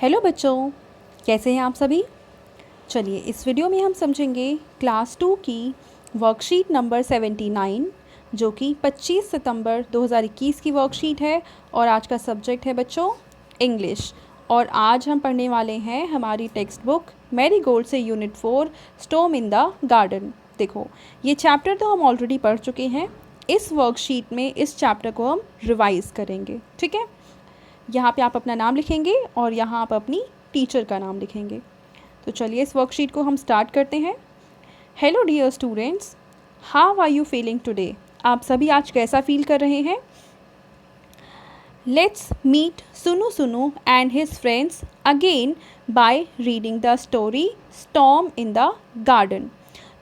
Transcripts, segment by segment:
Hello बच्चों, कैसे हैं आप सभी। चलिए इस वीडियो में हम समझेंगे क्लास 2 की वर्कशीट नंबर 79 जो कि 25 सितंबर 2021 की वर्कशीट है और आज का सब्जेक्ट है बच्चों इंग्लिश। और आज हम पढ़ने वाले हैं हमारी टेक्स्ट बुक मैरी गोल्ड से unit 4 storm in the garden. देखो ये चैप्टर तो हम ऑलरेडी पढ़ चुके हैं, इस वर्कशीट में इस चैप्टर को हम रिवाइज़ करेंगे। ठीक है, यहाँ पे आप अपना नाम लिखेंगे और यहाँ आप अपनी टीचर का नाम लिखेंगे। तो चलिए इस वर्कशीट को हम स्टार्ट करते हैं। Hello dear students, how are you feeling today. आप सभी आज कैसा फील कर रहे हैं। लेट्स मीट सुनु सुनु and his friends again by reading the story storm in the garden.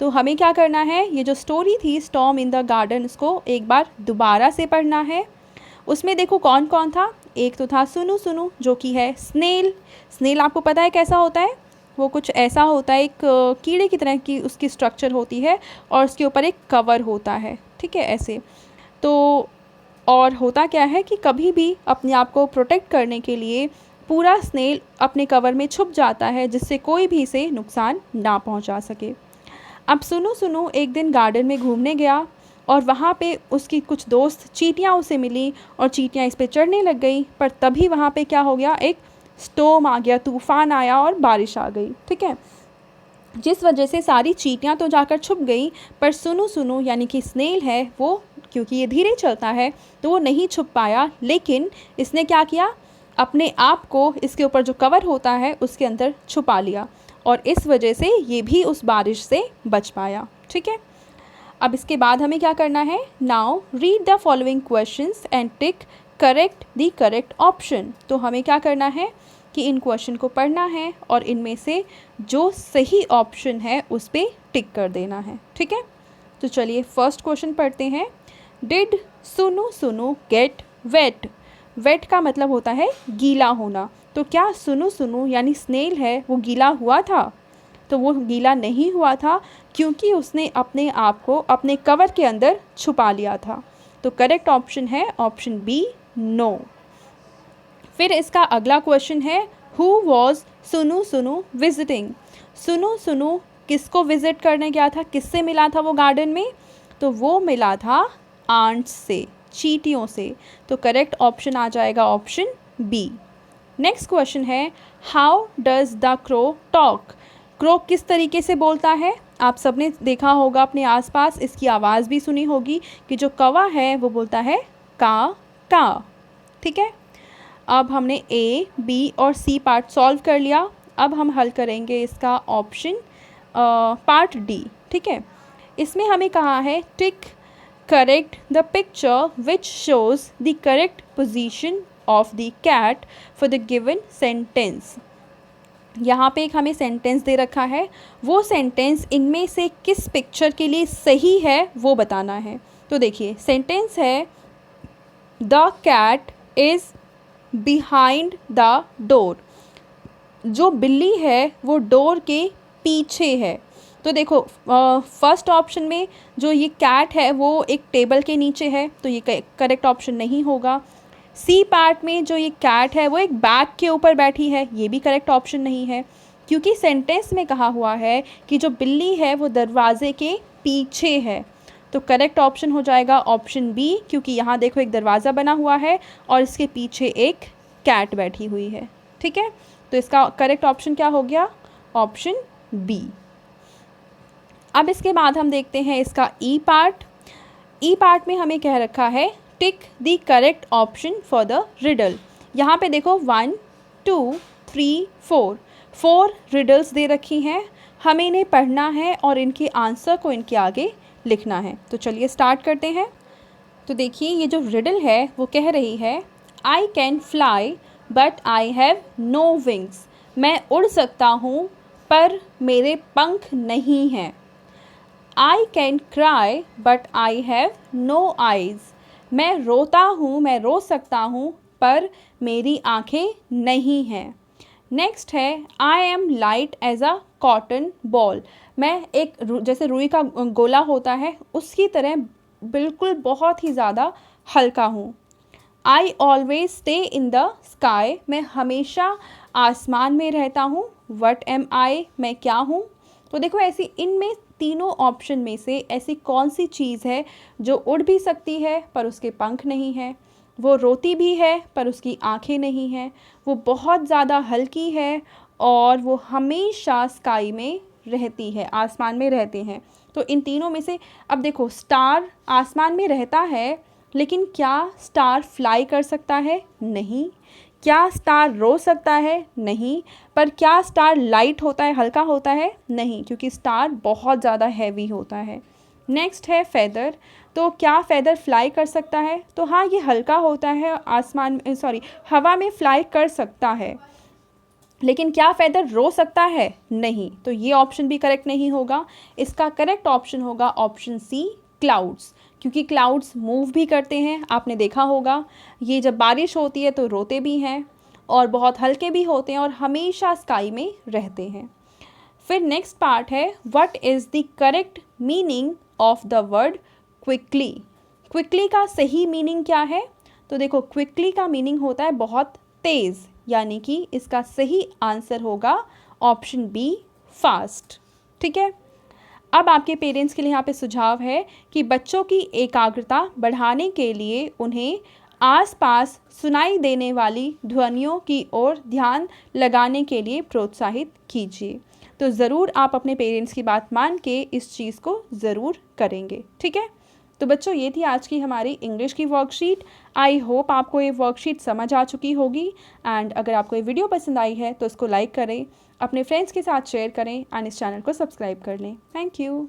तो हमें क्या करना है, ये जो स्टोरी थी स्टॉर्म इन द गार्डन इसको एक बार दोबारा से पढ़ना है। उसमें देखो कौन कौन था, एक तो था सुनु सुनु जो कि है स्नेल। स्नेल आपको पता है कैसा होता है, वो कुछ ऐसा होता है, एक कीड़े की तरह की उसकी स्ट्रक्चर होती है और उसके ऊपर एक कवर होता है। ठीक है, ऐसे तो और होता क्या है कि कभी भी अपने आप को प्रोटेक्ट करने के लिए पूरा स्नेल अपने कवर में छुप जाता है जिससे कोई भी इसे नुकसान ना पहुंचा सके। अब सुनु सुनु एक दिन गार्डन में घूमने गया और वहाँ पे उसकी कुछ दोस्त चींटियाँ उसे मिली और चींटियाँ इस पे चढ़ने लग गई। पर तभी वहाँ पे क्या हो गया, एक स्टॉर्म आ गया, तूफान आया और बारिश आ गई। ठीक है, जिस वजह से सारी चींटियाँ तो जाकर छुप गई पर सुनु सुनु यानी कि स्नेल है वो, क्योंकि ये धीरे चलता है तो वो नहीं छुप पाया। लेकिन इसने क्या किया, अपने आप को इसके ऊपर जो कवर होता है उसके अंदर छुपा लिया और इस वजह से ये भी उस बारिश से बच पाया। ठीक है, अब इसके बाद हमें क्या करना है, now read the following questions and tick correct the correct option. तो हमें क्या करना है कि इन क्वेश्चन को पढ़ना है और इनमें से जो सही ऑप्शन है उस पर टिक कर देना है। ठीक है, तो चलिए फर्स्ट क्वेश्चन पढ़ते हैं। डिड सुनु सुनु गेट वेट। वेट का मतलब होता है गीला होना। तो क्या सुनु सुनु यानी स्नेल है वो गीला हुआ था, तो वो गीला नहीं हुआ था क्योंकि उसने अपने आप को अपने कवर के अंदर छुपा लिया था। तो करेक्ट ऑप्शन है ऑप्शन बी, नो। फिर इसका अगला क्वेश्चन है, हु वॉज सुनु सुनु विजिटिंग। सुनु सुनु किसको विजिट करने गया था, किससे मिला था वो गार्डन में, तो वो मिला था आंट्स से, चींटियों से। तो करेक्ट ऑप्शन आ जाएगा ऑप्शन बी। नेक्स्ट क्वेश्चन है, how does the crow talk. Crow किस तरीके से बोलता है, आप सबने देखा होगा अपने आसपास, इसकी आवाज़ भी सुनी होगी कि जो कौवा है वो बोलता है का का। ठीक है, अब हमने ए, बी और सी पार्ट सॉल्व कर लिया। अब हम हल करेंगे इसका ऑप्शन पार्ट डी। ठीक है, इसमें हमें कहा है tick correct the picture which shows the correct position of the cat for the given sentence. यहाँ पे एक हमें सेंटेंस दे रखा है, वो सेंटेंस इनमें से किस पिक्चर के लिए सही है वो बताना है। तो देखिए सेंटेंस है, the cat is behind the door. जो बिल्ली है वो डोर के पीछे है। तो देखो फर्स्ट ऑप्शन में जो ये कैट है वो एक टेबल के नीचे है, तो ये करेक्ट ऑप्शन नहीं होगा। सी पार्ट में जो ये कैट है वो एक बैग के ऊपर बैठी है, ये भी करेक्ट ऑप्शन नहीं है क्योंकि सेंटेंस में कहा हुआ है कि जो बिल्ली है वो दरवाजे के पीछे है। तो करेक्ट ऑप्शन हो जाएगा ऑप्शन बी, क्योंकि यहाँ देखो एक दरवाज़ा बना हुआ है और इसके पीछे एक कैट बैठी हुई है। ठीक है, तो इसका करेक्ट ऑप्शन क्या हो गया, ऑप्शन बी। अब इसके बाद हम देखते हैं इसका ई पार्ट। ई पार्ट में हमें कह रखा है tick the correct option for the riddle. यहाँ पे देखो 1 2 3 4 4 रिडल्स दे रखी हैं, हमें इन्हें पढ़ना है और इनके आंसर को इनके आगे लिखना है। तो चलिए स्टार्ट करते हैं। तो देखिए ये जो रिडल है वो कह रही है, I can fly but I have no wings. मैं उड़ सकता हूँ पर मेरे पंख नहीं हैं। I can cry but I have no eyes. मैं रोता हूँ, मैं रो सकता हूँ पर मेरी आँखें नहीं हैं। नेक्स्ट है, I am light as a cotton ball. मैं एक जैसे रुई का गोला होता है उसकी तरह बिल्कुल बहुत ही ज़्यादा हल्का हूँ। I always stay in the sky, मैं हमेशा आसमान में रहता हूँ। वट एम आई, मैं क्या हूँ। तो देखो ऐसी इनमें तीनों ऑप्शन में से ऐसी कौन सी चीज़ है जो उड़ भी सकती है पर उसके पंख नहीं है, वो रोती भी है पर उसकी आंखें नहीं हैं, वो बहुत ज़्यादा हल्की है और वो हमेशा स्काई में रहती है, आसमान में रहते हैं। तो इन तीनों में से अब देखो, स्टार आसमान में रहता है लेकिन क्या स्टार फ्लाई कर सकता है? नहीं। क्या स्टार रो सकता है? नहीं। पर क्या स्टार लाइट होता है, हल्का होता है? नहीं, क्योंकि स्टार बहुत ज़्यादा हैवी होता है। नेक्स्ट है फेदर। तो क्या फेदर फ्लाई कर सकता है? तो हाँ, ये हल्का होता है, आसमान में हवा में फ्लाई कर सकता है। लेकिन क्या फेदर रो सकता है? नहीं। तो ये ऑप्शन भी करेक्ट नहीं होगा। इसका करेक्ट ऑप्शन होगा ऑप्शन सी, क्लाउड्स, क्योंकि क्लाउड्स मूव भी करते हैं, आपने देखा होगा। ये जब बारिश होती है तो रोते भी हैं और बहुत हल्के भी होते हैं और हमेशा स्काई में रहते हैं। फिर नेक्स्ट पार्ट है, what is the correct meaning of the word quickly. Quickly का सही मीनिंग क्या है? तो देखो, क्विकली का मीनिंग होता है बहुत तेज़, यानी कि इसका सही आंसर होगा ऑप्शन बी, फास्ट। ठीक है। अब आपके पेरेंट्स के लिए यहाँ पे सुझाव है कि बच्चों की एकाग्रता बढ़ाने के लिए उन्हें आसपास सुनाई देने वाली ध्वनियों की ओर ध्यान लगाने के लिए प्रोत्साहित कीजिए। तो ज़रूर आप अपने पेरेंट्स की बात मान के इस चीज़ को ज़रूर करेंगे। ठीक है। तो बच्चों, ये थी आज की हमारी इंग्लिश की वर्कशीट। आई होप आपको ये वर्कशीट समझ आ चुकी होगी। एंड अगर आपको ये वीडियो पसंद आई है तो इसको लाइक करें, अपने फ्रेंड्स के साथ शेयर करें एंड इस चैनल को सब्सक्राइब कर लें। Thank you.